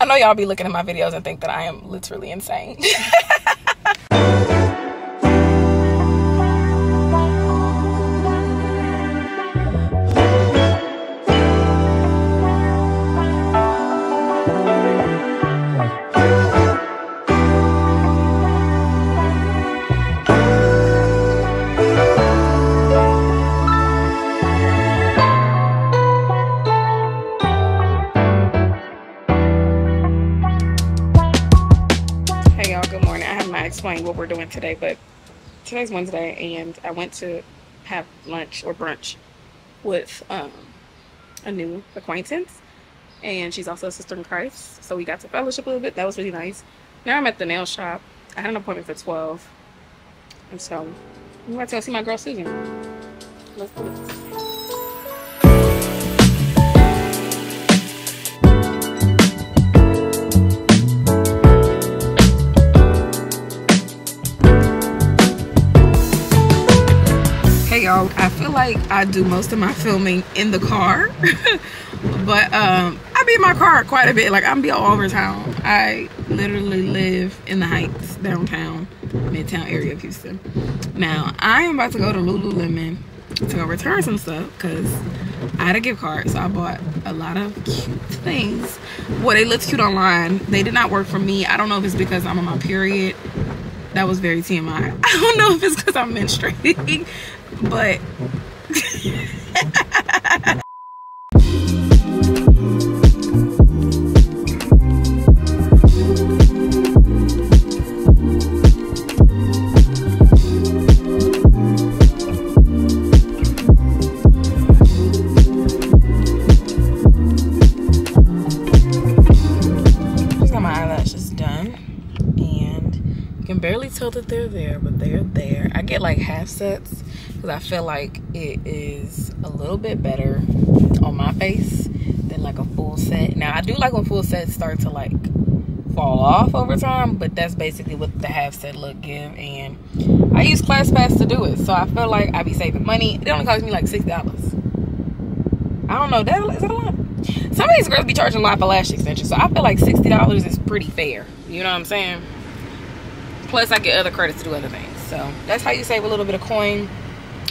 know y'all be looking at my videos and think that I am literally insane. Explain what we're doing today, but today's Wednesday and I went to have lunch or brunch with a new acquaintance, and she's also a sister in Christ, so we got to fellowship a little bit. That was really nice. Now I'm at the nail shop. I had an appointment for 12, and so I'm about to go see my girl Susan. Let's do this. Y'all, I feel like I do most of my filming in the car, but I be in my car quite a bit. Like, I'm be all over town. I literally live in the Heights, downtown, midtown area of Houston. Now, I am about to go to Lululemon to go return some stuff because I had a gift card, so I bought a lot of cute things. Well, they looked cute online. They did not work for me. I don't know if it's because I'm on my period. That was very TMI. I don't know if it's because I'm menstruating, but just got my eyelashes done, and you can barely tell that they're there, but they're there. I get like half sets because I feel like it is a little bit better on my face than like a full set. Now, I do like when full sets start to like fall off over time, but that's basically what the half set look give, and I use ClassPass to do it, so I feel like I be saving money. It only cost me like $6. I don't know, is that a lot? Some of these girls be charging a lot for lash extensions, so I feel like $60 is pretty fair. You know what I'm saying? Plus, I get other credits to do other things, so that's how you save a little bit of coin.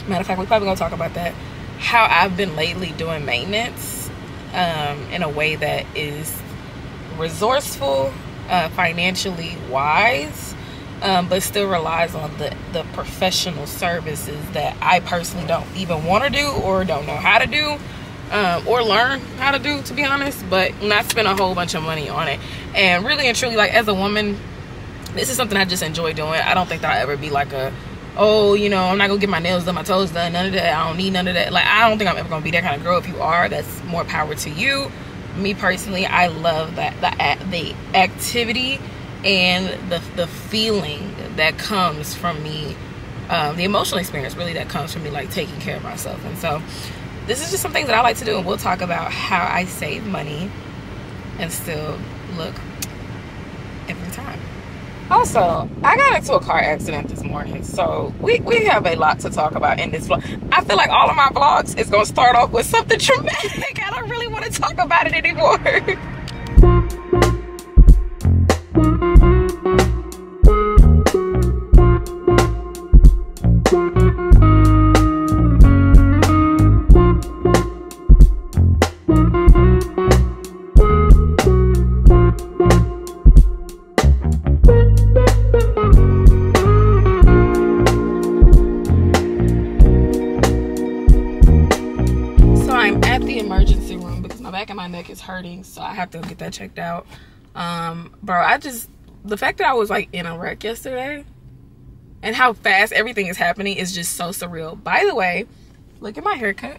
Matter of fact, we're probably gonna talk about that. How I've been lately doing maintenance in a way that is resourceful, financially wise, but still relies on the professional services that I personally don't even want to do or don't know how to do, or learn how to do, to be honest, but not spend a whole bunch of money on it. And really and truly, like, as a woman, this is something I just enjoy doing. I don't think that I'll ever be like oh, you know, I'm not gonna get my nails done, my toes done, none of that. I don't need none of that. Like, I don't think I'm ever gonna be that kind of girl. If you are, that's more power to you. Me personally, I love that the activity and the feeling that comes from me, the emotional experience really that comes from me, like, taking care of myself. And so this is just some things that I like to do, and we'll talk about how I save money and still look every time. Also, I got into a car accident this morning, so we have a lot to talk about in this vlog. I feel like all of my vlogs is going to start off with something traumatic. I don't really want to talk about it anymore. Emergency room because my back and my neck is hurting, so I have to get that checked out. Bro, the fact that I was like in a wreck yesterday and how fast everything is happening is just so surreal. By the way, look at my haircut.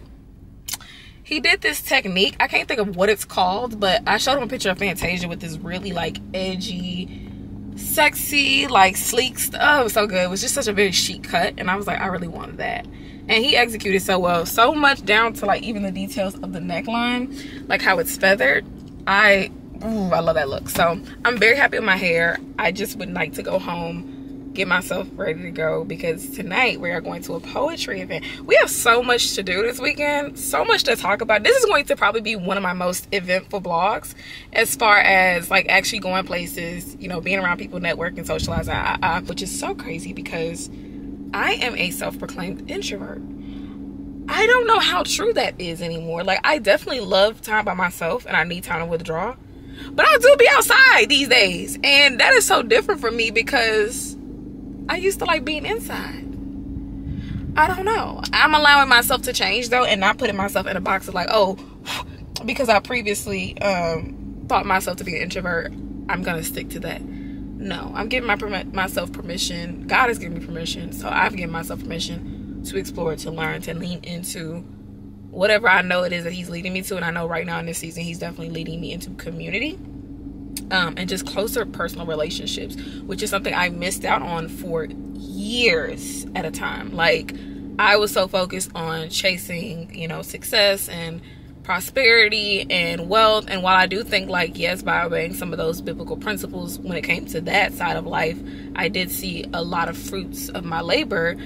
He did this technique, I can't think of what it's called, but I showed him a picture of Fantasia with this really like edgy, sexy, like sleek stuff. Oh, it was so good. It was just such a very chic cut, and I was like, I really wanted that. And he executed so well, so much down to like even the details of the neckline, like how it's feathered. I love that look. So I'm very happy with my hair. I just would like to go home get myself ready to go, because tonight we are going to a poetry event. We have so much to do this weekend, so much to talk about. This is going to probably be one of my most eventful vlogs, as far as like actually going places, you know, being around people, networking, socializing, which is so crazy because I am a self-proclaimed introvert. I don't know how true that is anymore. Like, I definitely love time by myself and I need time to withdraw, but I do be outside these days, and that is so different for me because I used to like being inside. I don't know. I'm allowing myself to change though, and not putting myself in a box of like, oh, because I previously thought myself to be an introvert, I'm gonna stick to that. No, I'm giving myself permission. God has given me permission, so I've given myself permission to explore, to learn, to lean into whatever I know it is that he's leading me to. And I know right now in this season, he's definitely leading me into community. And just closer personal relationships, which is something I missed out on for years at a time. Like, I was so focused on chasing, you know, success and prosperity and wealth. And while I do think, like, yes, by obeying some of those biblical principles when it came to that side of life, I did see a lot of fruits of my labor,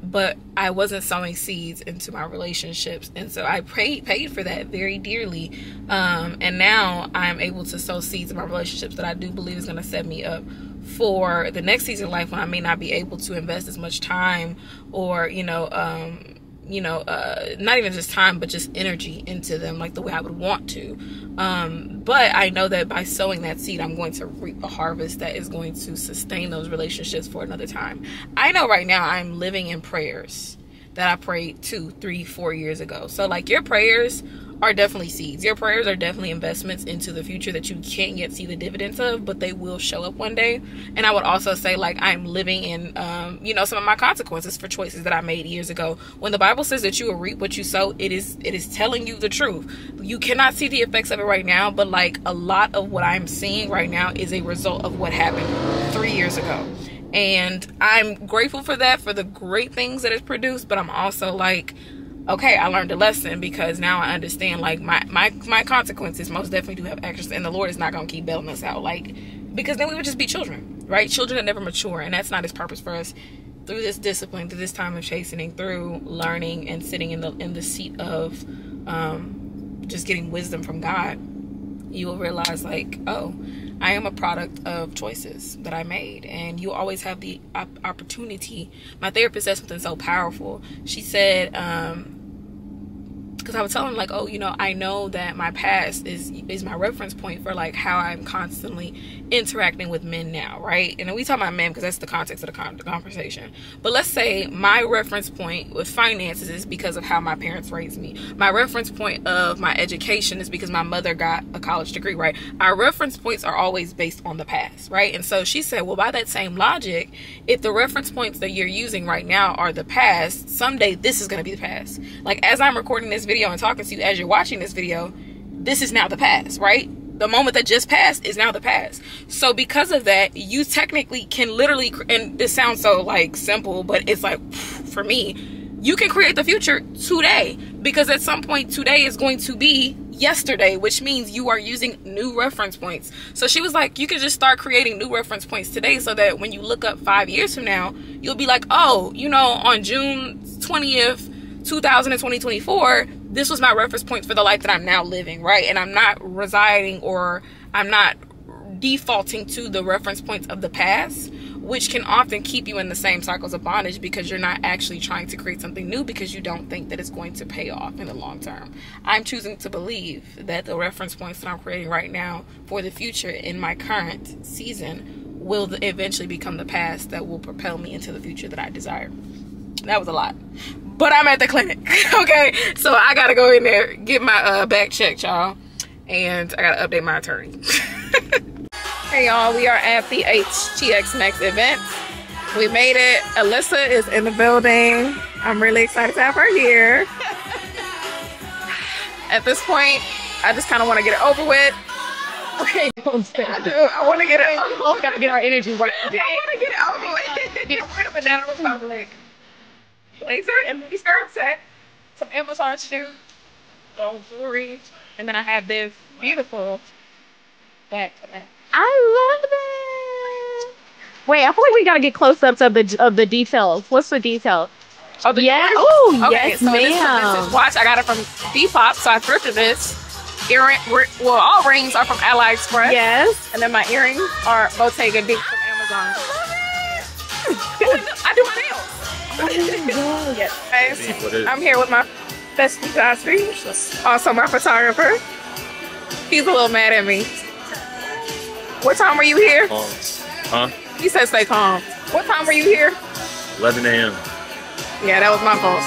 but I wasn't sowing seeds into my relationships. And so I paid for that very dearly. And now I'm able to sow seeds in my relationships that I do believe is going to set me up for the next season of life, when I may not be able to invest as much time or, not even just time, but just energy into them like the way I would want to. But I know that by sowing that seed, I'm going to reap a harvest that is going to sustain those relationships for another time. I know right now I'm living in prayers that I prayed 2, 3, 4 years ago. So like, your prayers are definitely seeds. Your prayers are definitely investments into the future that you can't yet see the dividends of, but they will show up one day. And I would also say, like, I'm living in, some of my consequences for choices that I made years ago. When the Bible says that you will reap what you sow, it is telling you the truth. You cannot see the effects of it right now, but like, a lot of what I'm seeing right now is a result of what happened 3 years ago. And I'm grateful for that, for the great things that it's produced, but I'm also like, okay, I learned a lesson, because now I understand, like, my consequences most definitely do have actions, and the Lord is not going to keep bailing us out, like, because then we would just be children, right? Children that never mature, and that's not his purpose for us. Through this discipline, through this time of chastening, through learning and sitting in the seat of just getting wisdom from God, you will realize, like, oh, I am a product of choices that I made, and you always have the opportunity. My therapist said something so powerful. She said, because I was telling him, like, oh, I know that my past is my reference point for like how I'm constantly interacting with men now, right? And then we talk about men because that's the context of the conversation. But let's say my reference point with finances is because of how my parents raised me. My reference point of my education is because my mother got a college degree, right? Our reference points are always based on the past, right? And so she said, well, by that same logic, if the reference points that you're using right now are the past, someday this is going to be the past. Like, as I'm recording this video and talking to you, as you're watching this video, this is now the past, right? The moment that just passed is now the past. So because of that, you technically can literally, and this sounds so like simple, but it's like, for me, you can create the future today, because at some point today is going to be yesterday, which means you are using new reference points. So she was like, you can just start creating new reference points today, so that when you look up 5 years from now, you'll be like, oh, on June 20th, 2024, this was my reference point for the life that I'm now living, right? And I'm not residing, or I'm not defaulting to the reference points of the past, which can often keep you in the same cycles of bondage, because you're not actually trying to create something new, because you don't think that it's going to pay off in the long term. I'm choosing to believe that the reference points that I'm creating right now for the future in my current season will eventually become the past that will propel me into the future that I desire. That was a lot, but I'm at the clinic. Okay, so I gotta go in there, get my back checked, y'all, and I gotta update my attorney. Hey y'all, we are at the HTX Next event. We made it. Alyssa is in the building. I'm really excited to have her here. At this point, I just kind of want to get it over with. Okay, I want to get it. I gotta get our energy right. I want to get it over with. We're in a Banana Republic blazer and mini skirt set, some Amazon shoes, gold jewelry, and then I have this beautiful back to that. I love it. Wait, I feel like we gotta get close-ups of the details. What's the detail? Oh, the yeah. Oh, okay, yes, so ma'am. this watch I got it from Depop, so I thrifted this. Earring, well, all rings are from AliExpress. Yes. And then my earrings are Bottega Deep from Amazon. I do my nails. Oh, yes, guys. I'm here with my bestie Josh, also my photographer. He's a little mad at me. What time were you here? Huh? He said stay calm. What time were you here? 11 a.m. Yeah, that was my fault.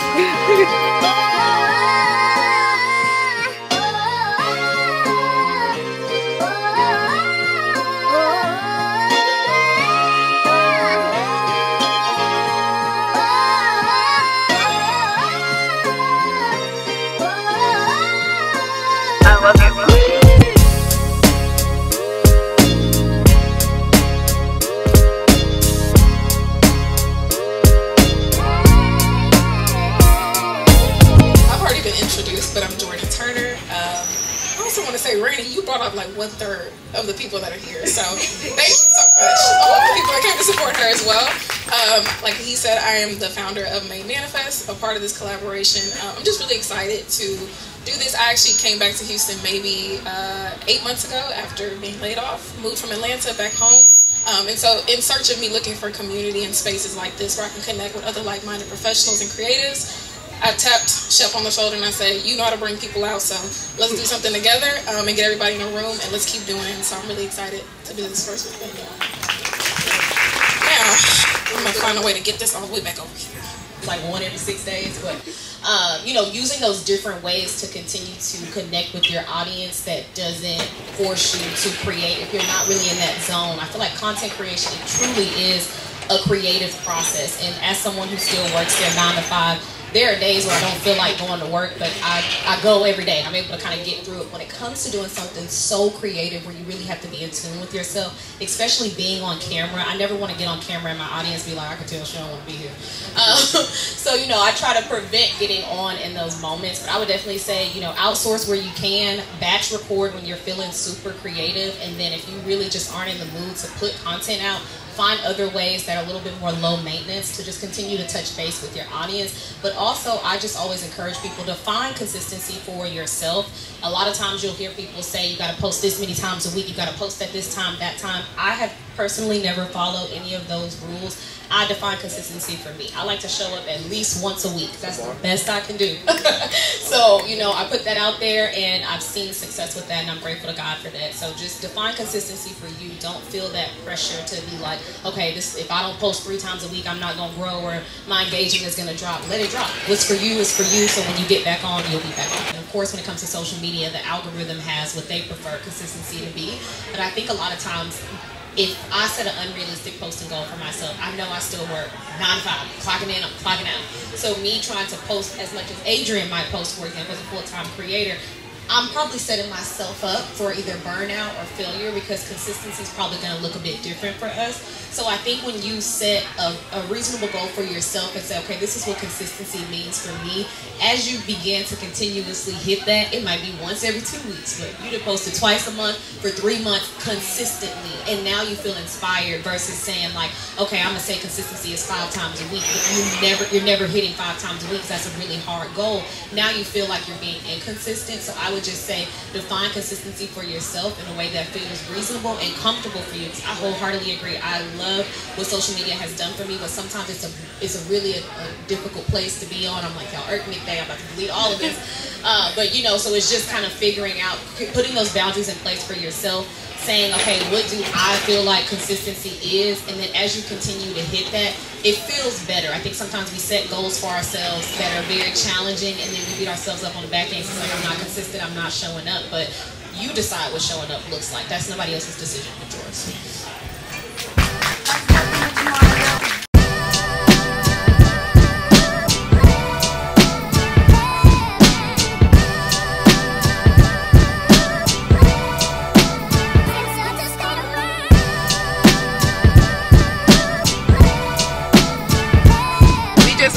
I love you. But I'm Jordan Turner. I also want to say, Randy, you brought up like 1/3 of the people that are here. So thank you so much. All the people that came to support her as well. Like he said, I am the founder of Made Manifest, a part of this collaboration. I'm just really excited to do this. I actually came back to Houston maybe 8 months ago after being laid off. Moved from Atlanta back home. And so in search of me looking for community and spaces like this where I can connect with other like-minded professionals and creatives, I tapped Shep on the shoulder and I said, you know how to bring people out, so let's do something together and get everybody in a room and let's keep doing it. And so I'm really excited to do this first with them. Now, I'm going to find a way to get this all the way back over here. Like 1 every 6 days, but you know, using those different ways to continue to connect with your audience that doesn't force you to create if you're not really in that zone. I feel like content creation, it truly is a creative process, and as someone who still works their 9 to 5, there are days where I don't feel like going to work, but I go every day. I'm able to kind of get through it. When it comes to doing something so creative where you really have to be in tune with yourself, especially being on camera, I never want to get on camera and my audience be like, I can tell she don't want to be here. So, you know, I try to prevent getting on in those moments, but I would definitely say, you know, outsource where you can, batch record when you're feeling super creative, and then if you really just aren't in the mood to put content out, find other ways that are a little bit more low maintenance to just continue to touch base with your audience. But also, I just always encourage people to find consistency for yourself. A lot of times you'll hear people say you got to post this many times a week, you got to post at this time, that time. I have personally never followed any of those rules. I define consistency for me. I like to show up at least once a week. That's the best I can do. So, you know, I put that out there and I've seen success with that and I'm grateful to God for that. So just define consistency for you. Don't feel that pressure to be like, okay, this if I don't post 3 times a week, I'm not going to grow or my engagement is going to drop. Let it drop. What's for you is for you. So when you get back on, you'll be back on. And of course, when it comes to social media, the algorithm has what they prefer consistency to be. But I think a lot of times, if I set an unrealistic posting goal for myself, I know I still work 9 to 5, clocking in, I'm clocking out. So me trying to post as much as Adrian might post, for example, as a full-time creator, I'm probably setting myself up for either burnout or failure because consistency is probably going to look a bit different for us. So I think when you set a reasonable goal for yourself and say, okay, this is what consistency means for me, as you begin to continuously hit that, it might be once every 2 weeks, but you'd have posted twice a month for 3 months consistently, and now you feel inspired versus saying like, okay, I'm going to say consistency is 5 times a week, but you're never hitting 5 times a week because that's a really hard goal. Now you feel like you're being inconsistent. So I would just say define consistency for yourself in a way that feels reasonable and comfortable for you. I wholeheartedly agree. I love what social media has done for me, but sometimes it's a really difficult place to be on. I'm like, y'all irk me today. I'm about to delete all of this. But you know, so it's just kind of figuring out, putting those boundaries in place for yourself, saying, okay, what do I feel like consistency is? And then as you continue to hit that, it feels better. I think sometimes we set goals for ourselves that are very challenging, and then we beat ourselves up on the back end. It's like, I'm not consistent, I'm not showing up. But you decide what showing up looks like. That's nobody else's decision but yours.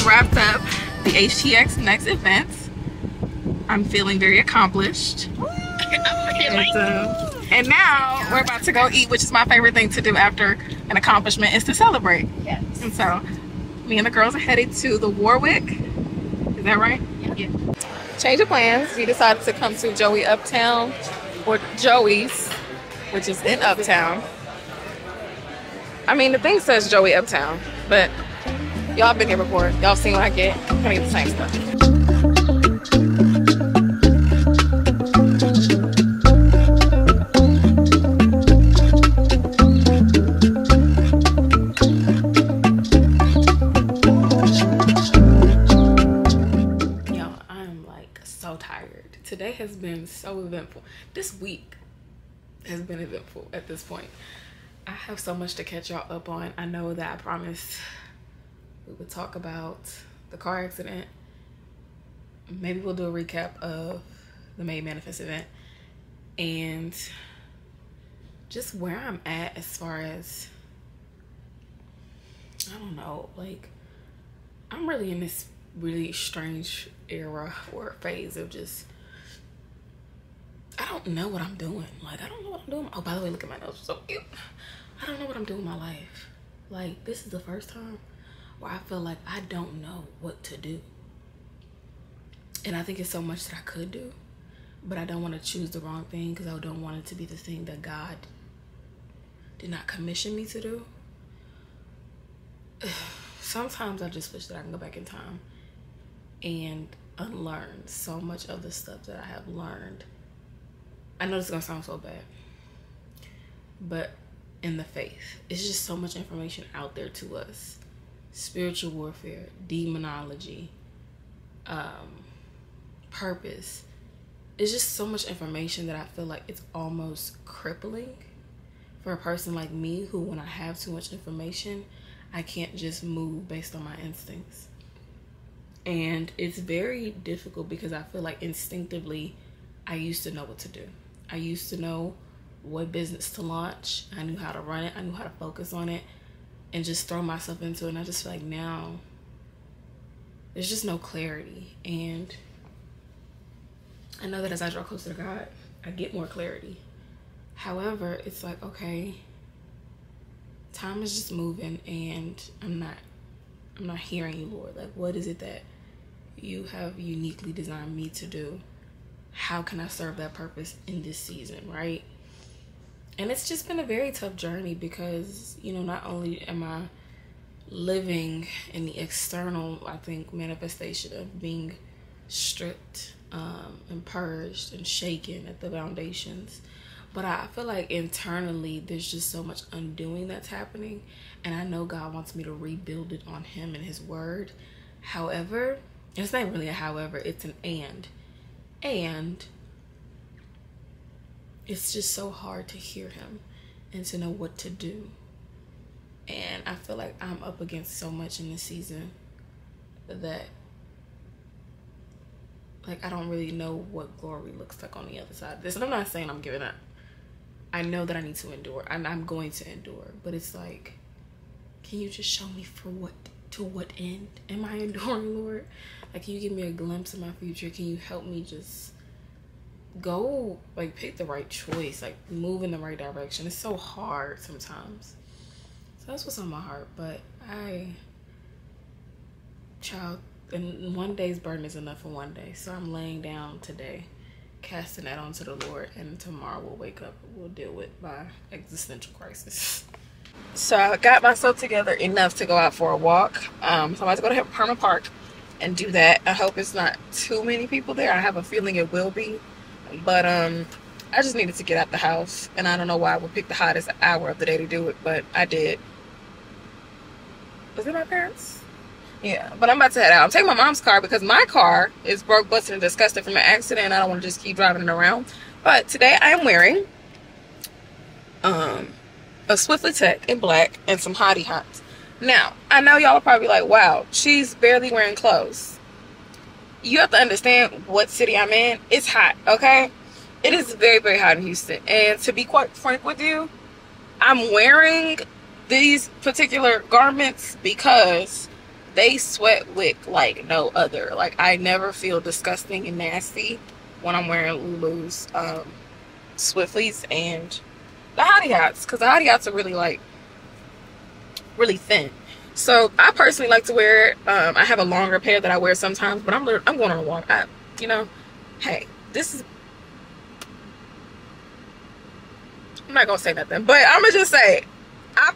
Wrapped up the HTX Next events. I'm feeling very accomplished. And now we're about to go eat, which is my favorite thing to do after an accomplishment, is to celebrate. Yes. And so me and the girls are headed to the Warwick. Is that right? Yeah. Change of plans. We decided to come to Joey Uptown, or Joey's, which is in Uptown. I mean, the thing says Joey Uptown, but y'all been here before. Y'all seen what I get. I'm gonna get the same stuff. Today has been so eventful. This week has been eventful at this point. I have so much to catch y'all up on. I know that I promised we would talk about the car accident. Maybe we'll do a recap of the Made Manifest event and just where I'm at as far as, I don't know, like I'm really in this really strange era or phase of just, I don't know what I'm doing. Like, I don't know what I'm doing. Oh, by the way, look at my nose. So cute. I don't know what I'm doing in my life. Like, this is the first time where I feel like I don't know what to do. And I think it's so much that I could do, but I don't want to choose the wrong thing because I don't want it to be the thing that God did not commission me to do. Sometimes I just wish that I can go back in time and unlearn so much of the stuff that I have learned. I know this is gonna sound so bad, but in the faith, it's just so much information out there to us. Spiritual warfare, demonology, purpose. It's just so much information that I feel like it's almost crippling for a person like me who, when I have too much information, I can't just move based on my instincts. And it's very difficult because I feel like instinctively I used to know what to do. I used to know what business to launch. I knew how to run it. I knew how to focus on it and just throw myself into it. And I just feel like now there's just no clarity. And I know that as I draw closer to God, I get more clarity. However, it's like, okay, time is just moving and I'm not hearing you, Lord. Like, what is it that you have uniquely designed me to do? How can I serve that purpose in this season, right? And it's just been a very tough journey because, you know, not only am I living in the external, I think, manifestation of being stripped and purged and shaken at the foundations, but I feel like internally there's just so much undoing that's happening, and I know God wants me to rebuild it on Him and His Word. However, it's not really a however, it's an and it's just so hard to hear Him and to know what to do. And I feel like I'm up against so much in this season that, like, I don't really know what glory looks like on the other side of this. And I'm not saying I'm giving up. I know that I need to endure, and I'm going to endure, but it's like, can you just show me to what end am I enduring, Lord? Like, can you give me a glimpse of my future? Can you help me just go, like, pick the right choice, like, move in the right direction? It's so hard sometimes. So that's what's on my heart. But and one day's burden is enough for one day. So I'm laying down today, casting that onto the Lord, and tomorrow we'll wake up and we'll deal with my existential crisis. So I got myself together enough to go out for a walk. So I'm about to go to Herman Park and do that. I hope it's not too many people there. I have a feeling it will be, but I just needed to get out the house, and I don't know why I would pick the hottest hour of the day to do it, but I did. Was it my parents? Yeah, but I'm about to head out. I'm taking my mom's car because my car is broke, busted, and disgusted from an accident, and I don't want to just keep driving it around. But today I am wearing a Swiftly Tech in black and some Hottie Hots. Now, I know y'all are probably like, wow, she's barely wearing clothes. You have to understand what city I'm in. It's hot, okay? It is very, very hot in Houston. And to be quite frank with you, I'm wearing these particular garments because they sweat wick like no other. Like, I never feel disgusting and nasty when I'm wearing Lulu's Swifties and the Hottie Hots, because the Hottie Hots are really like really thin. So I personally like to wear it. I have a longer pair that I wear sometimes, but I'm going on a walk. You know, hey, this is, I'm not gonna say nothing, but I'm gonna just say, I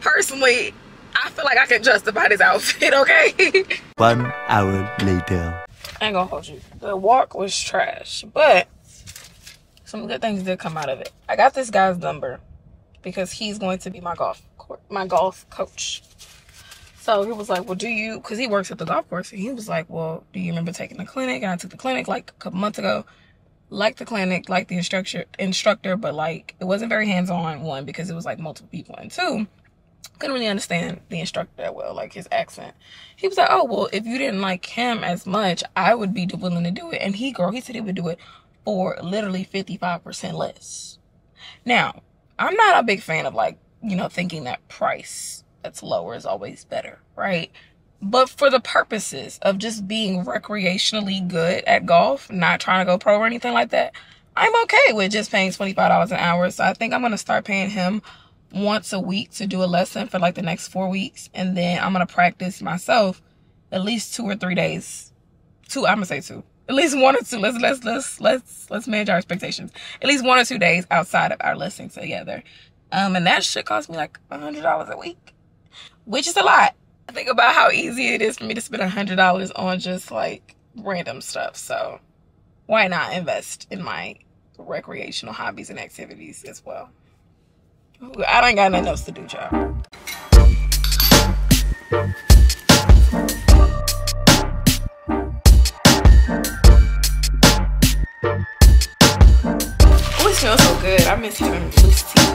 feel like I can justify this outfit, okay? 1 hour later. I ain't gonna hold you. The walk was trash, but some good things did come out of it. I got this guy's number because he's going to be my golf coach. So he was like, well, because he works at the golf course, and he was like, well, do you remember taking the clinic? And I took the clinic like a couple months ago. Liked the clinic, liked the instructor, but like it wasn't very hands-on, one, because it was like multiple people, and two, couldn't really understand the instructor that well, like his accent. He was like, oh, well, if you didn't like him as much, I would be willing to do it. And he said he would do it for literally 55% less. Now, I'm not a big fan of like, you know, thinking that price that's lower is always better, right? But for the purposes of just being recreationally good at golf, not trying to go pro or anything like that, I'm okay with just paying $25 an hour. So I think I'm going to start paying him once a week to do a lesson for like the next 4 weeks. And then I'm going to practice myself at least 2 or 3 days. I'm going to say 2. At least 1 or 2. Let's manage our expectations. At least 1 or 2 days outside of our lessons together. And that should cost me like $100 a week, which is a lot. Think about how easy it is for me to spend $100 on just like random stuff. So why not invest in my recreational hobbies and activities as well? Ooh, I don't got nothing else to do, y'all. Oh, it smells so good. I miss having loose teeth.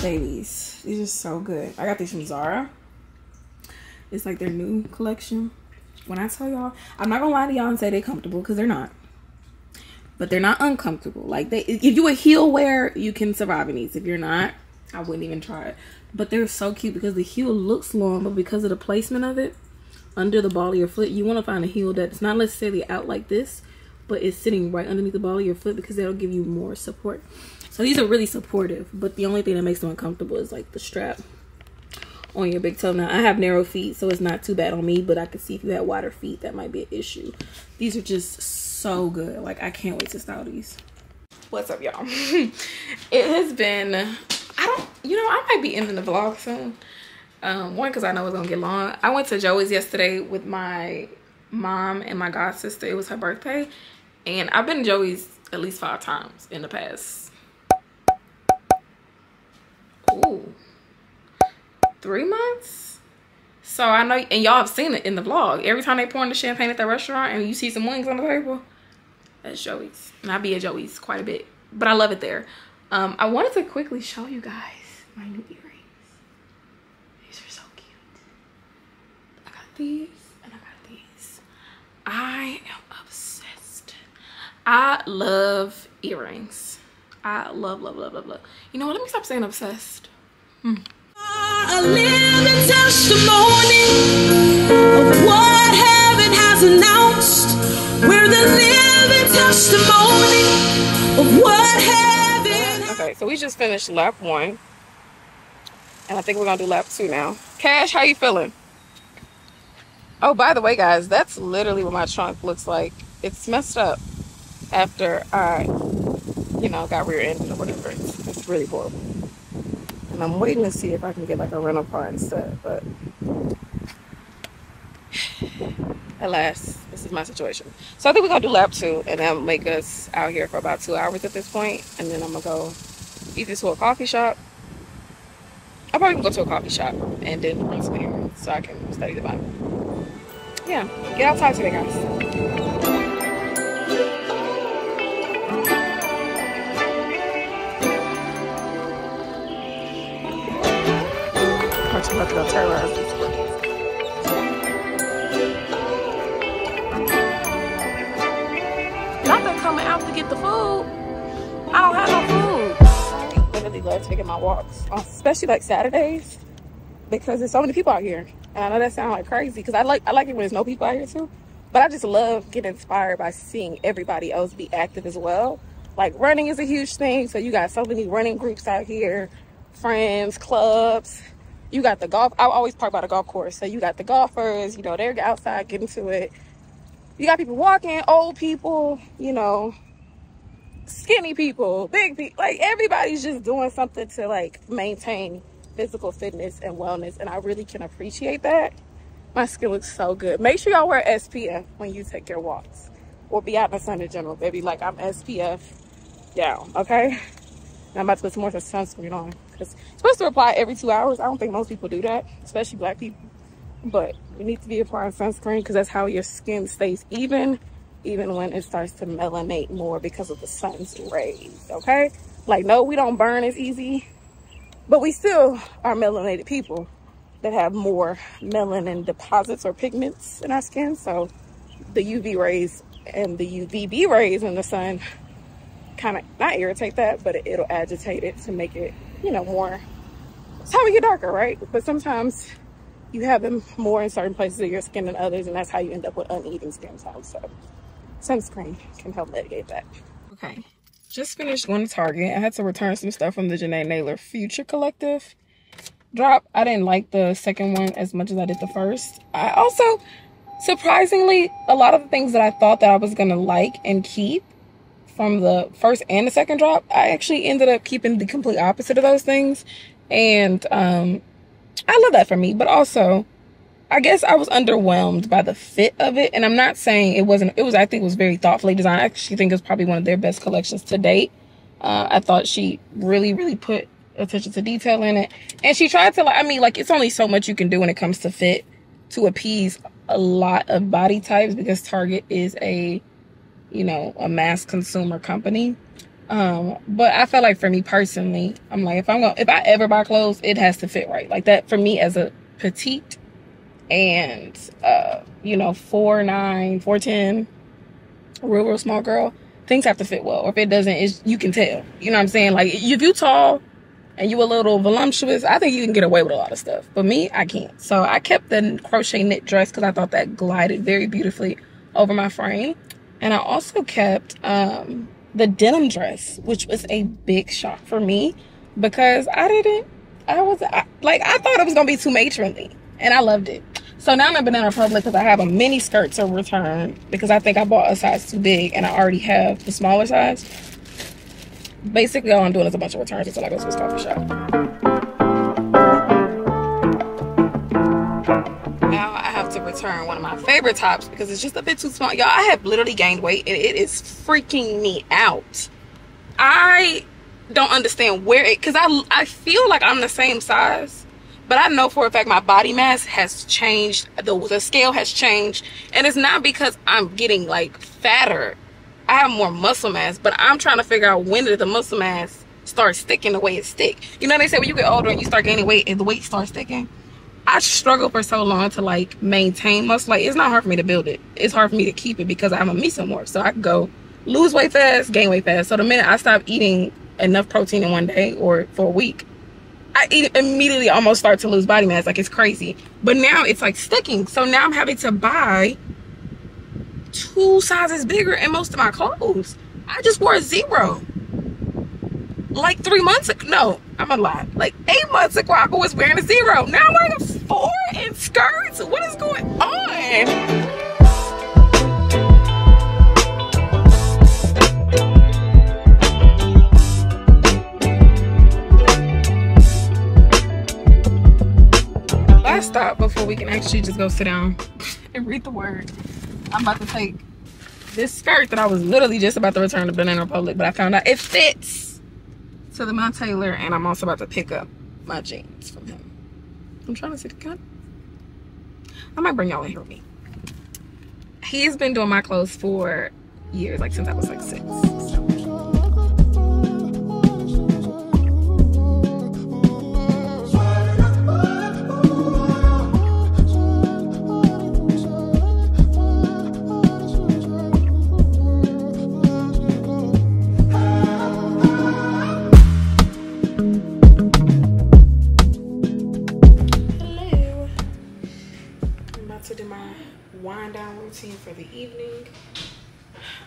Babies, these are so good. I got these from Zara. It's like their new collection. When I tell y'all, I'm not gonna lie to y'all and say they're comfortable, because they're not, but they're not uncomfortable. Like, if you a heel wear, you can survive in these. If you're not, I wouldn't even try it. But they're so cute because the heel looks long, but because of the placement of it under the ball of your foot, you want to find a heel that's not necessarily out like this, but it's sitting right underneath the ball of your foot, because that'll give you more support. So these are really supportive, but the only thing that makes them uncomfortable is like the strap on your big toe. Now, I have narrow feet, so it's not too bad on me, but I could see if you had wider feet, that might be an issue. These are just so good. Like, I can't wait to style these. What's up, y'all? It has been, I might be ending the vlog soon. One, because I know it's gonna get long. I went to Joey's yesterday with my mom and my god sister. It was her birthday, and I've been to Joey's at least 5 times in the past 3 months. So I know, and y'all have seen it in the vlog. Every time they pour in the champagne at the restaurant and you see some wings on the table, that's Joey's. And I be at Joey's quite a bit, but I love it there. I wanted to quickly show you guys my new earrings. These are so cute. I got these and I got these. I am obsessed. I love earrings. I love. You know what? Let me stop saying obsessed. A living testimony of what heaven has announced. We're the living testimony of what heaven. Okay, so we just finished lap 1, and I think we're gonna do lap 2 now. Cash, how you feeling? Oh, by the way, guys, that's literally what my trunk looks like. It's messed up after I, got rear-ended or whatever. It's really horrible. And I'm waiting to see if I can get like a rental car instead, but alas, this is my situation. So I think we're gonna do lap 2, and that'll make us out here for about 2 hours at this point, and then I'm gonna go either to a coffee shop. I'll probably go to a coffee shop and then bring some earrings so I can study the Bible. Yeah, get outside today, guys. I'm about to go terrorize these. love taking my walks, especially like Saturdays, because there's so many people out here. And I know that sounds like crazy, because I like it when there's no people out here too. But I just love getting inspired by seeing everybody else be active as well. Like running is a huge thing. So you got so many running groups out here, friends, clubs. You got the golf. I always park by the golf course. So you got the golfers, you know, they're outside getting to it. You got people walking, old people, you know, skinny people, big people. Like everybody's just doing something to like maintain physical fitness and wellness. And I really can appreciate that. My skin looks so good. Make sure y'all wear SPF when you take your walks or be out in the sun in general, baby. Like I'm SPF down, okay? And I'm about to put some more sunscreen on because it's supposed to apply every 2 hours. I don't think most people do that, especially black people. But you need to be applying sunscreen because that's how your skin stays even when it starts to melanate more because of the sun's rays, okay? Like, no, we don't burn as easy, but we still are melanated people that have more melanin deposits or pigments in our skin. So the UV rays and the UVB rays in the sun kind of not irritate that, but it'll agitate it to make it, you know, more. It's how we get darker, right? But sometimes you have them more in certain places of your skin than others, and that's how you end up with uneven skin tone. So sunscreen can help mitigate that. Okay, just finished going to Target. I had to return some stuff from the Janae Naylor Future Collective drop. I didn't like the second one as much as I did the first. I also, surprisingly, a lot of the things that I thought that I was gonna like and keep from the first and the second drop, I actually ended up keeping the complete opposite of those things. And I love that for me, but also I guess I was underwhelmed by the fit of it. And I'm not saying it wasn't, I think it was very thoughtfully designed. I actually think it was probably one of their best collections to date. I thought she really put attention to detail in it, and she tried to, like, I mean, like, it's only so much you can do when it comes to fit to appease a lot of body types, because Target is a, you know, a mass consumer company. But I felt like for me personally, I'm like, if I ever buy clothes, it has to fit right. Like that for me as a petite and you know, 4'9", 4'10", real small girl, things have to fit well. Or if it doesn't, you can tell. You know what I'm saying? Like if you tall and you a little voluptuous, I think you can get away with a lot of stuff. But me, I can't. So I kept the crochet knit dress because I thought that glided very beautifully over my frame. And I also kept the denim dress, which was a big shock for me because I thought it was going to be too matronly, and I loved it. So now I'm in Banana Republic because I have a mini skirt to return because I think I bought a size too big and I already have the smaller size. Basically, all I'm doing is a bunch of returns until I go to this coffee shop. Now I have to return one of my favorite tops because it's just a bit too small. Y'all, I have literally gained weight and it is freaking me out. I don't understand where it, because I feel like I'm the same size, but I know for a fact my body mass has changed. The scale has changed, and it's not because I'm getting like fatter. I have more muscle mass, but I'm trying to figure out when did the muscle mass start sticking the way it stick. You know, they say when you get older and you start gaining weight and the weight starts sticking. I struggled for so long to like maintain muscle. Like, it's not hard for me to build it. It's hard for me to keep it because I'm a mesomorph. So I can go lose weight fast, gain weight fast. So the minute I stop eating enough protein in one day or for a week, I immediately almost start to lose body mass. Like, it's crazy. But now it's like sticking. So now I'm having to buy 2 sizes bigger in most of my clothes. I just wore a 0 like 3 months ago. No, I'm a lie. Like 8 months ago, I was wearing a 0. Now I'm wearing a 4 in skirts. What is going on? Last stop before we can actually just go sit down and read the word. I'm about to take this skirt that I was literally just about to return to Banana Republic, but I found out it fits to the Mount Taylor, and I'm also about to pick up my jeans from him. I'm trying to see the cut. I might bring y'all in here with me. He's been doing my clothes for years, like since I was like 6. routine for the evening.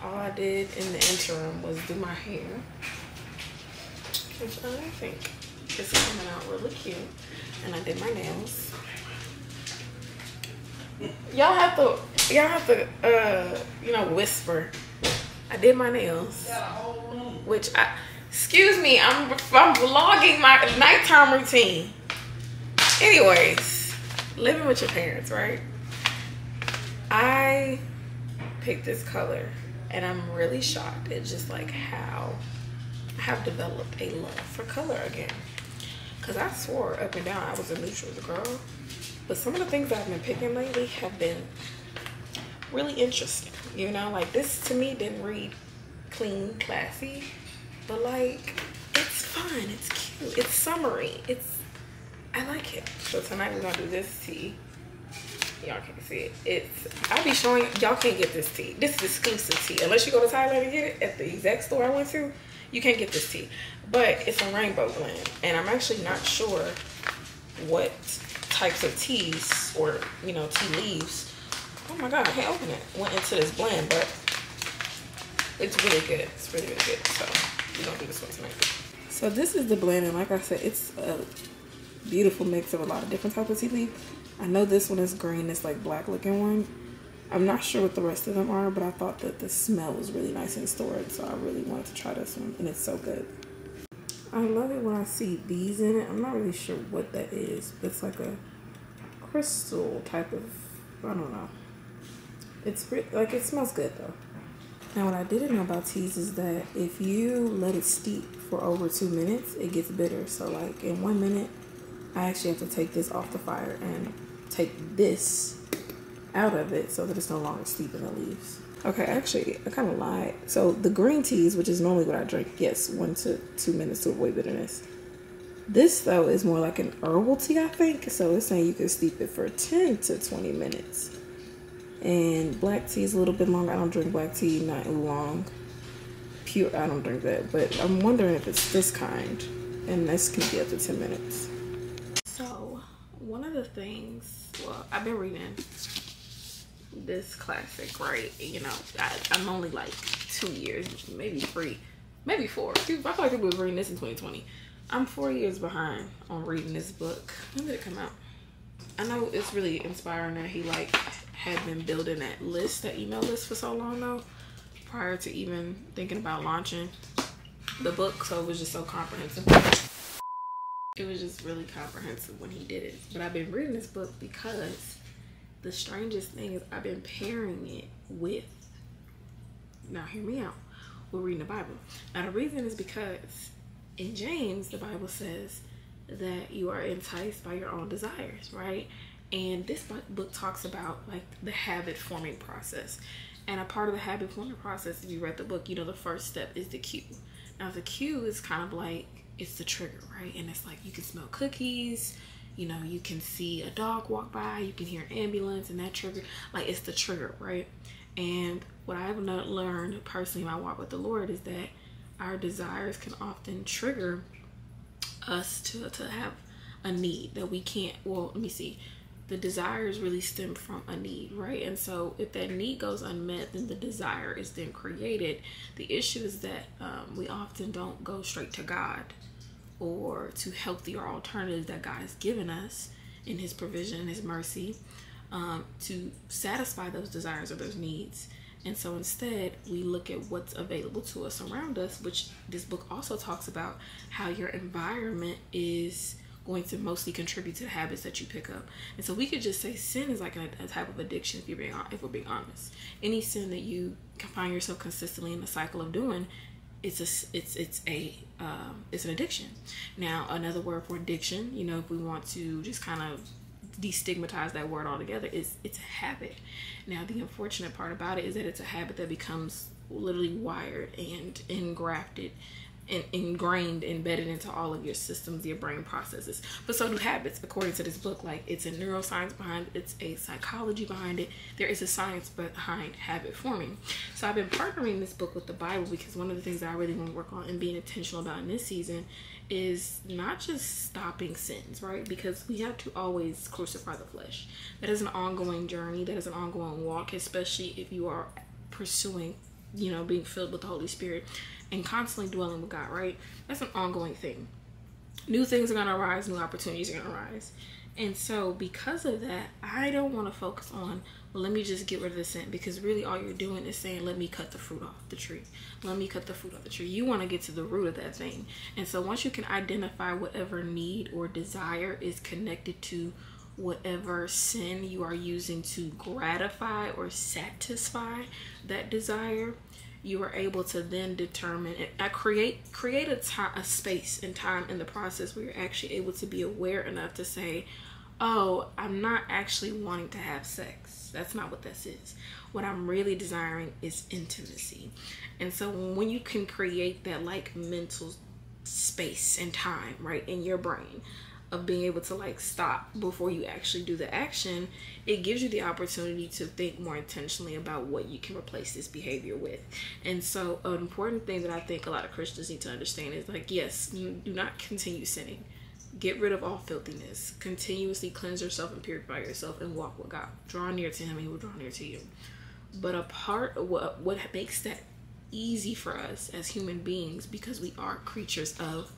All I did in the interim was do my hair, which I think is coming out really cute. And I did my nails. Y'all have to, you know, whisper. I did my nails, which excuse me, I'm vlogging my nighttime routine. Anyways, living with your parents, right? I picked this color and I'm really shocked at just like how I have developed a love for color again. Cause I swore up and down I was a neutral girl, but some of the things I've been picking lately have been really interesting. You know, like this to me didn't read clean, classy, but like it's fun, it's cute, it's summery, I like it. So tonight we're gonna do this tea. Y'all can't see it. I'll be showing y'all can't get this tea. This is exclusive tea. Unless you go to Thailand and get it at the exact store I went to, you can't get this tea. But it's a rainbow blend, and I'm actually not sure what types of teas or, you know, tea leaves. Oh my god, I can't open it. Went into this blend, but it's really good. It's really, really good. So we're gonna do this one tonight. So this is the blend, and like I said, it's a beautiful mix of a lot of different types of tea leaves. I know this one is green, it's like black looking one. I'm not sure what the rest of them are, but I thought that the smell was really nice in storage, so I really wanted to try this one, and it's so good. I love it when I see bees in it. I'm not really sure what that is, but it's like a crystal type of, I don't know. It's like, it smells good though. Now what I didn't know about teas is that if you let it steep for over 2 minutes, it gets bitter. So like in 1 minute, I actually have to take this off the fire and take this out of it so that it's no longer steeping the leaves. Okay, actually, I kind of lied. So the green teas, which is normally what I drink, yes, 1 to 2 minutes to avoid bitterness. This, though, is more like an herbal tea, I think. So it's saying you can steep it for 10 to 20 minutes. And black tea is a little bit longer. I don't drink black tea, not oolong. Pure, I don't drink that. But I'm wondering if it's this kind. And this can be up to 10 minutes. So, one of the things, well, I've been reading this classic, right? You know, I'm only like 2 years, maybe 3, maybe 4. I feel like people was reading this in 2020. I'm 4 years behind on reading this book. When did it come out? I know it's really inspiring that he like had been building that list, that email list for so long though, prior to even thinking about launching the book. So it was just so comprehensive. It was just really comprehensive when he did it. But I've been reading this book because the strangest thing is I've been pairing it with, now hear me out, we're reading the Bible. Now the reason is because in James, the Bible says that you are enticed by your own desires, right? And this book talks about like the habit forming process. And a part of the habit forming process, if you read the book, you know the first step is the cue. Now the cue is kind of like, it's the trigger, right? And it's like you can smell cookies, you know, you can see a dog walk by, you can hear an ambulance, and that trigger, like it's the trigger, right? And what I've learned personally in my walk with the Lord is that our desires can often trigger us to have a need that we can't, well, let me see. The desires really stem from a need, right? And so if that need goes unmet, then the desire is then created. The issue is that we often don't go straight to God or to healthier alternatives that God has given us in his provision and his mercy to satisfy those desires or those needs. And so instead, we look at what's available to us around us, which this book also talks about how your environment is going to mostly contribute to the habits that you pick up. And so we could just say sin is like a type of addiction if we're being honest. Any sin that you can find yourself consistently in the cycle of doing, it's an addiction. Now, another word for addiction, you know, if we want to just kind of destigmatize that word altogether, it's a habit. Now, the unfortunate part about it is that it's a habit that becomes literally wired and engrafted and ingrained, embedded into all of your systems, your brain processes. But so do habits, according to this book. Like, it's a neuroscience behind it, it's a psychology behind it, there is a science behind habit forming. So I've been partnering this book with the Bible because one of the things that I really want to work on and being intentional about in this season is not just stopping sins, right? Because we have to always crucify the flesh. That is an ongoing journey. That is an ongoing walk, especially if you are pursuing, being filled with the Holy Spirit and constantly dwelling with God, right? That's an ongoing thing. New things are going to arise. New opportunities are going to arise. And so because of that, I don't want to focus on, well, let me just get rid of the sin, because really all you're doing is saying, let me cut the fruit off the tree. Let me cut the fruit off the tree. You want to get to the root of that thing. And so once you can identify whatever need or desire is connected to whatever sin you are using to gratify or satisfy that desire, you are able to then determine and create a space and time in the process where you're actually able to be aware enough to say, oh, I'm not actually wanting to have sex. That's not what this is. What I'm really desiring is intimacy. And so when you can create that like mental space and time, right, in your brain of being able to like stop before you actually do the action, it gives you the opportunity to think more intentionally about what you can replace this behavior with. And so an important thing that I think a lot of Christians need to understand is like, yes, you do not continue sinning. Get rid of all filthiness. Continuously cleanse yourself and purify yourself and walk with God. Draw near to him and he will draw near to you. But a part of what makes that easy for us as human beings, because we are creatures of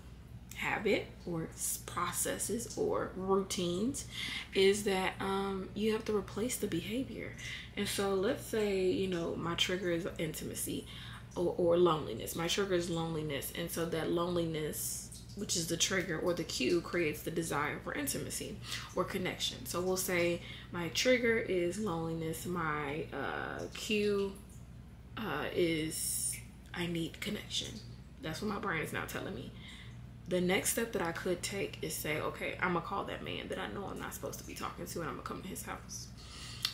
habit or processes or routines, is that you have to replace the behavior. And so let's say, my trigger is intimacy or loneliness. My trigger is loneliness. And so that loneliness, which is the trigger or the cue, creates the desire for intimacy or connection. So we'll say my trigger is loneliness. My cue is I need connection. That's what my brain is now telling me. The next step that I could take is say, okay, I'm gonna call that man that I know I'm not supposed to be talking to, and I'm gonna come to his house,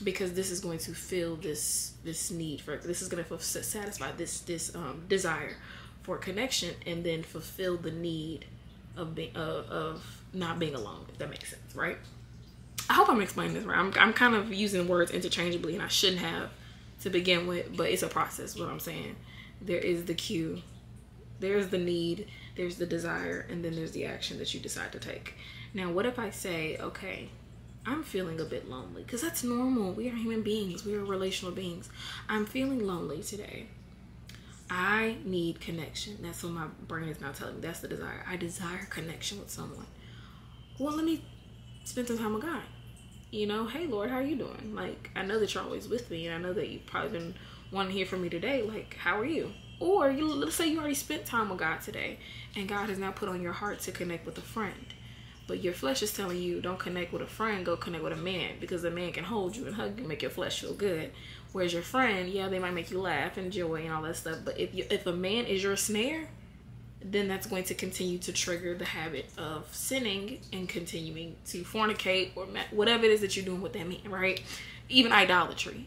because this is going to fill this need for, this is going to satisfy this desire for connection, and then fulfill the need of being of not being alone, if that makes sense, right? I hope I'm explaining this right. I'm kind of using words interchangeably, and I shouldn't have to begin with, but it's a process. What I'm saying, there is the cue, there's the need, there's the desire, and then there's the action that you decide to take. Now, what if I say, okay, I'm feeling a bit lonely, because that's normal. We are human beings. We are relational beings. I'm feeling lonely today. I need connection. That's what my brain is now telling me. That's the desire. I desire connection with someone. Well, let me spend some time with God. Hey, Lord, how are you doing? Like, I know that you're always with me, and I know that you've probably been wanting to hear from me today. Like, how are you? Or let's say you already spent time with God today, and God has now put on your heart to connect with a friend. But your flesh is telling you, don't connect with a friend, go connect with a man, because a man can hold you and hug you, make your flesh feel good. Whereas your friend, yeah, they might make you laugh and joy and all that stuff. But if a man is your snare, then that's going to continue to trigger the habit of sinning and continuing to fornicate or whatever it is that you're doing with that man, right? Even idolatry,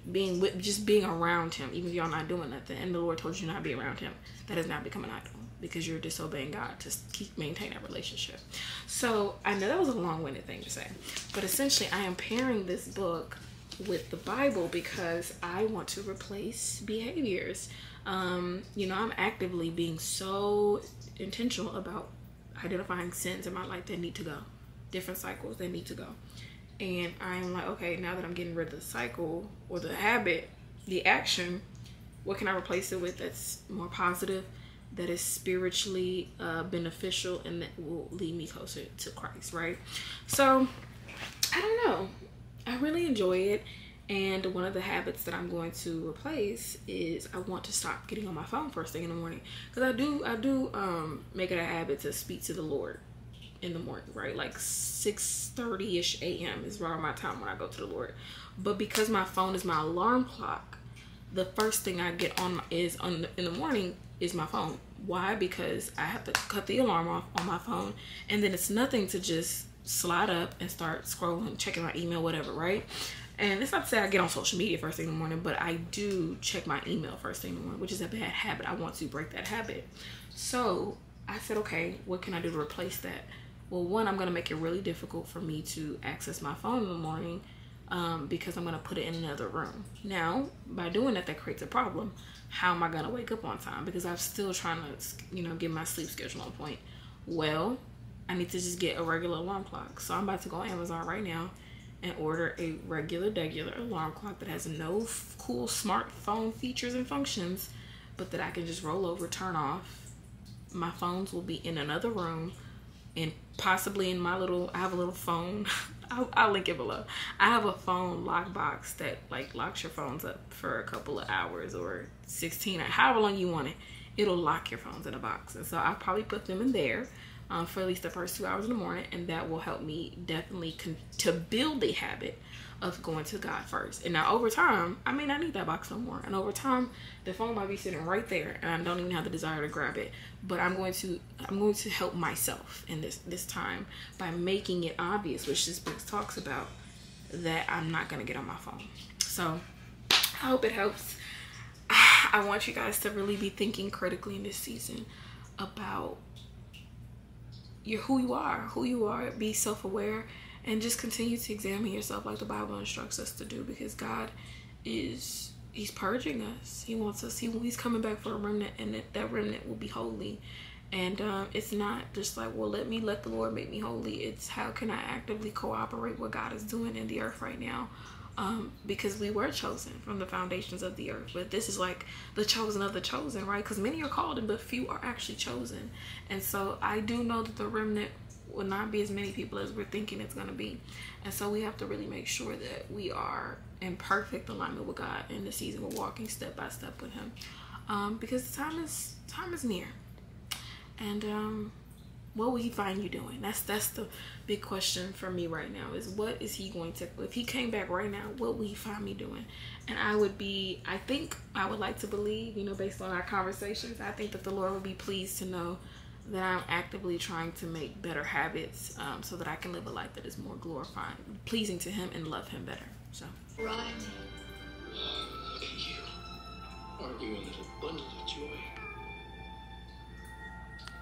just being around him, even if y'all not doing nothing, and the Lord told you not to be around him, that has now become an idol, because you're disobeying God to maintain that relationship. So I know that was a long-winded thing to say, but essentially I am pairing this book with the Bible because I want to replace behaviors. I'm actively being so intentional about identifying sins in my life that need to go, different cycles that need to go. And I'm like, okay, now that I'm getting rid of the cycle or the habit, the action, what can I replace it with that's more positive, that is spiritually beneficial, and that will lead me closer to Christ, right? So, I don't know. I really enjoy it. And one of the habits that I'm going to replace is I want to stop getting on my phone first thing in the morning. Because I do make it a habit to speak to the Lord in the morning, right? Like 6:30ish a.m. is around my time when I go to the Lord. But because my phone is my alarm clock, the first thing I get on in the morning is my phone. Why? Because I have to cut the alarm off on my phone, and then it's nothing to just slide up and start scrolling, checking my email, whatever, right? And it's not to say I get on social media first thing in the morning, but I do check my email first thing in the morning, which is a bad habit. I want to break that habit. So I said, okay, what can I do to replace that? Well, one, I'm going to make it really difficult for me to access my phone in the morning because I'm going to put it in another room. Now, by doing that, that creates a problem. How am I going to wake up on time? Because I'm still trying to, get my sleep schedule on point. Well, I need to just get a regular alarm clock. So I'm about to go on Amazon right now and order a regular alarm clock that has no cool smartphone features and functions, but that I can just roll over, turn off. My phones will be in another room, and possibly in my little, I have a little phone. I'll link it below. I have a phone lockbox that like locks your phones up for a couple of hours or 16, however long you want it. It'll lock your phones in a box. And so I'll probably put them in there for at least the first 2 hours in the morning. And that will help me definitely to build the habit of going to God first. And now over time, I may not need that box no more. And over time, the phone might be sitting right there and I don't even have the desire to grab it. But I'm going to help myself in this time by making it obvious, which this book talks about, that I'm not going to get on my phone. So I hope it helps. I want you guys to really be thinking critically in this season about who you are. Be self-aware and just continue to examine yourself like the Bible instructs us to do, because God he's purging us. He wants us, he's coming back for a remnant, and that remnant will be holy. And it's not just like, well, let the Lord make me holy. It's how can I actively cooperate what God is doing in the earth right now. Because we were chosen from the foundations of the earth, but this is like the chosen of the chosen, right? Because many are called, but few are actually chosen. And so I do know that the remnant will not be as many people as we're thinking it's going to be. And so we have to really make sure that we are in perfect alignment with God in the season. We're walking step by step with him, because time is near. And what will he find you doing? That's the big question for me right now, is what is he going to, if he came back right now, what will he find me doing? And I would like to believe, based on our conversations, I think that the Lord would be pleased to know that I'm actively trying to make better habits, so that I can live a life that is more glorifying, pleasing to him, and love him better. So Right. Look at you. Aren't you a little bundle of joy?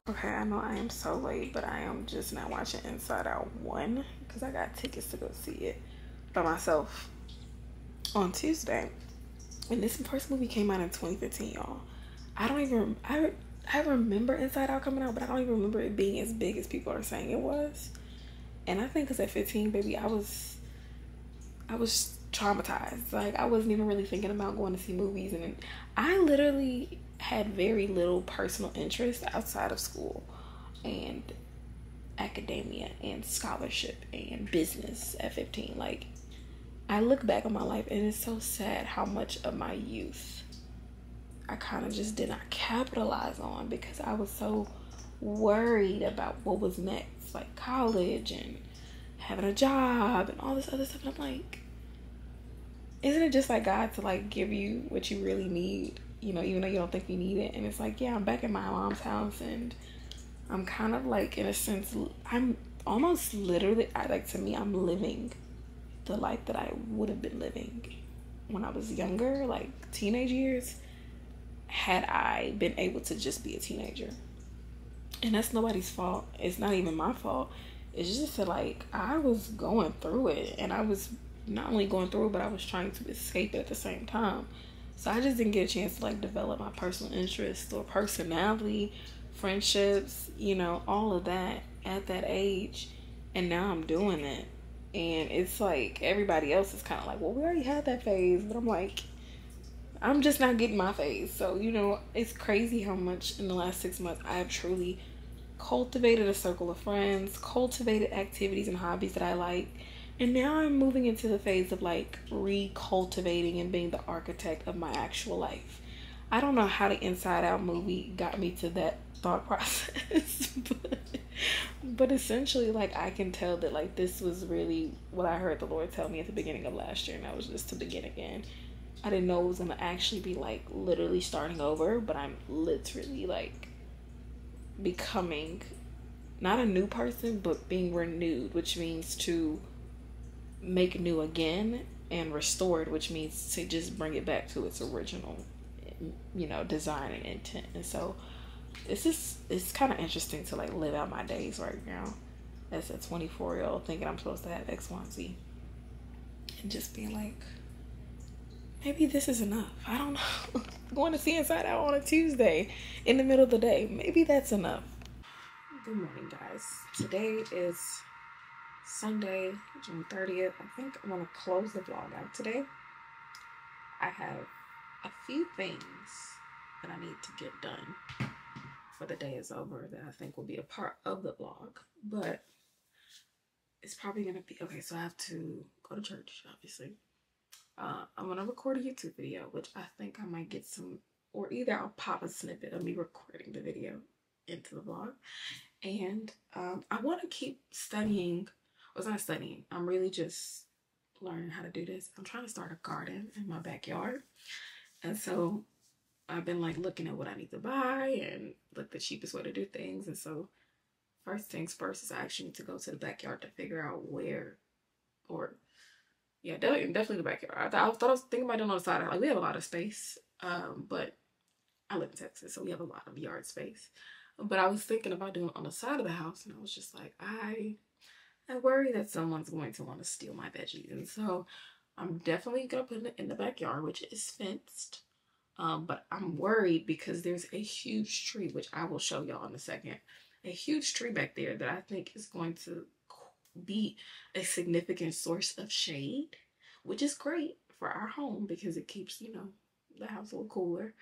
okay, I know I am so late, but I am just now watching Inside Out 1 because I got tickets to go see it by myself on Tuesday. And this first movie came out in 2015, y'all. I remember Inside Out coming out, but I don't even remember it being as big as people are saying it was. And I think because at 15, baby, I was traumatized. Like, I wasn't even really thinking about going to see movies, and I literally had very little personal interest outside of school and academia and scholarship and business at 15. Like, I look back on my life and it's so sad how much of my youth I kind of just did not capitalize on, because I was so worried about what was next, like college and having a job and all this other stuff. And I'm like, isn't it just like God to like give you what you really need, even though you don't think you need it? And it's like, yeah, I'm back at my mom's house, and I'm kind of like, in a sense, I'm almost literally, to me, I'm living the life that I would have been living when I was younger, like teenage years, had I been able to just be a teenager. And that's nobody's fault. It's not even my fault. It's just that, like, I was going through it, and I was not only going through it, but I was trying to escape it at the same time. So I just didn't get a chance to like develop my personal interests or personality, friendships, all of that at that age. And now I'm doing it. And it's like everybody else is kind of like, well, we already had that phase. But I'm like, I'm just not getting my phase. So, it's crazy how much in the last 6 months I have truly cultivated a circle of friends, cultivated activities and hobbies that I like. And now I'm moving into the phase of like recultivating and being the architect of my actual life. I don't know how the Inside Out movie got me to that thought process, but essentially, like, I can tell that like this was really what I heard the Lord tell me at the beginning of last year, and that was just to begin again. I didn't know it was gonna actually be like literally starting over, but I'm literally like becoming not a new person, but being renewed, which means to make new again, and restored, which means to just bring it back to its original, design and intent. And so it's kind of interesting to like live out my days right now as a 24-year-old, thinking I'm supposed to have X, Y, and Z, and just being like, maybe this is enough. I don't know. Going to see Inside Out on a Tuesday in the middle of the day, maybe that's enough. Good morning, guys. Today is Sunday, June 30th. I think I'm going to close the vlog out today. I have a few things that I need to get done before the day is over that I think will be a part of the vlog. But it's probably going to be... Okay, so I have to go to church, obviously. I'm going to record a YouTube video, which I think I might get some... Or either I'll pop a snippet of me recording the video into the vlog. And I want to keep studying. Well, it's not studying. I'm really just learning how to do this. I'm trying to start a garden in my backyard. And so I've been like looking at what I need to buy and like the cheapest way to do things. And so first things first is I actually need to go to the backyard to figure out where, or yeah, definitely the backyard. I thought I was thinking about doing on the side. Like we have a lot of space, but I live in Texas, so we have a lot of yard space. But I was thinking about doing it on the side of the house, and I was just like, I worry that someone's going to want to steal my veggies. And so I'm definitely going to put it in the backyard, which is fenced. But I'm worried because there's a huge tree, which I will show y'all in a second. A huge tree back there that I think is going to be a significant source of shade, which is great for our home because it keeps, you know, the house a little cooler.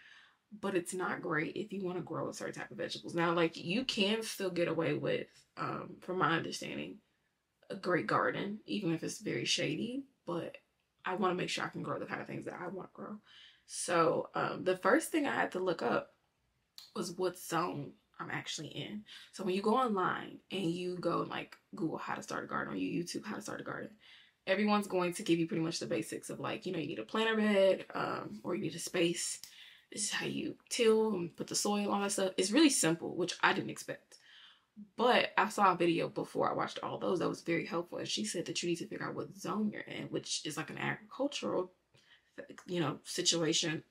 But it's not great if you want to grow a certain type of vegetables. Now, like, you can still get away with, from my understanding, a great garden, even if it's very shady. But I want to make sure I can grow the kind of things that I want to grow. So the first thing I had to look up was what zone I'm actually in. So when you go online and you go like Google how to start a garden, or you YouTube how to start a garden, everyone's going to give you pretty much the basics of like, you know, you need a planter bed, or you need a space. This is how you till and put the soil, all that stuff. It's really simple, which I didn't expect. But I saw a video before I watched all those that was very helpful. And she said that you need to figure out what zone you're in, which is like an agricultural, you know, situation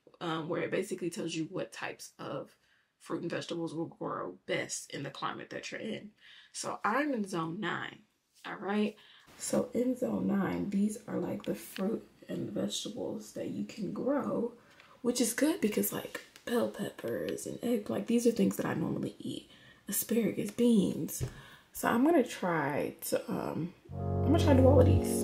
where it basically tells you what types of fruit and vegetables will grow best in the climate that you're in. So I'm in zone 9. All right. So in zone 9, these are like the fruit and vegetables that you can grow, which is good because like bell peppers and egg, like these are things that I normally eat. Asparagus, beans. So I'm gonna try to do all of these.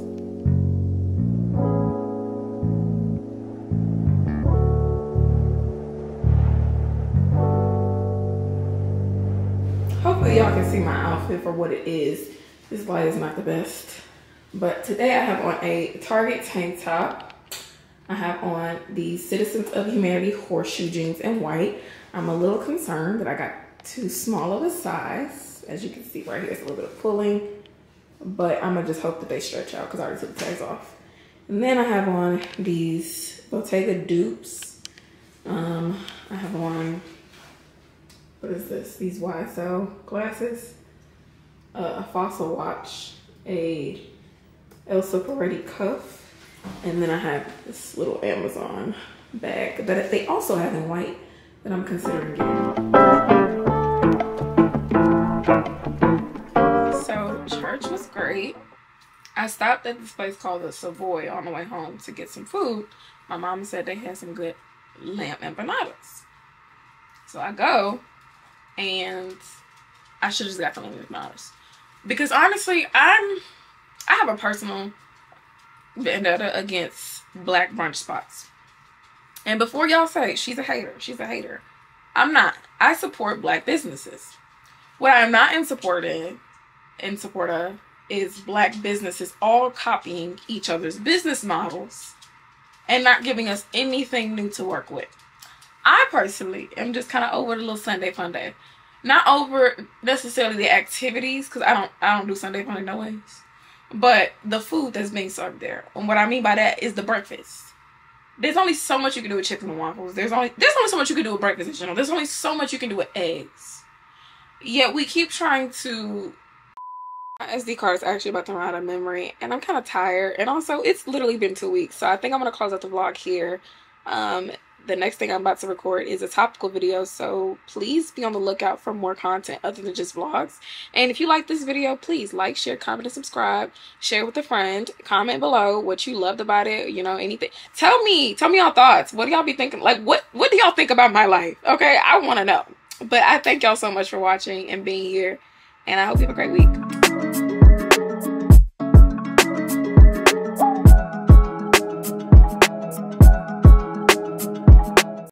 Hopefully y'all can see my outfit for what it is. This light is not the best. But today I have on a Target tank top. I have on the Citizens of Humanity Horseshoe Jeans in white. I'm a little concerned that I got too small of a size. As you can see right here, it's a little bit of pulling. But I'm gonna just hope that they stretch out because I already took the tags off. And then I have on these Bottega dupes. I have on, what is this? These YSL glasses. A Fossil watch. A Elsa Peretti cuff. And then I have this little Amazon bag that they also have in white that I'm considering getting. So church was great. I stopped at this place called the Savoy on the way home to get some food. My mom said they had some good lamb empanadas. So I go, and I should have just got the lamb empanadas. Because honestly, I have a personal vendetta against black brunch spots. And before y'all say she's a hater, I'm not. I support black businesses. What I'm not in support of is black businesses all copying each other's business models and not giving us anything new to work with. I personally am just kind of over the little Sunday fun day. Not over necessarily the activities, because I don't do Sunday fun day no ways. But the food that's being served there. And what I mean by that is the breakfast. There's only so much you can do with chicken and waffles. There's only so much you can do with breakfast in general. There's only so much you can do with eggs. Yet we keep trying to... My SD card is actually about to run out of memory. And I'm kind of tired. And also, it's literally been 2 weeks. So I think I'm going to close out the vlog here. The next thing I'm about to record is a topical video, so please be on the lookout for more content other than just vlogs. And if you like this video, please like, share, comment, and subscribe. Share with a friend. Comment below what you loved about it, you know, anything. Tell me y'all thoughts. What do y'all be thinking? Like, what do y'all think about my life? Okay, I want to know. But I thank y'all so much for watching and being here. And I hope you have a great week.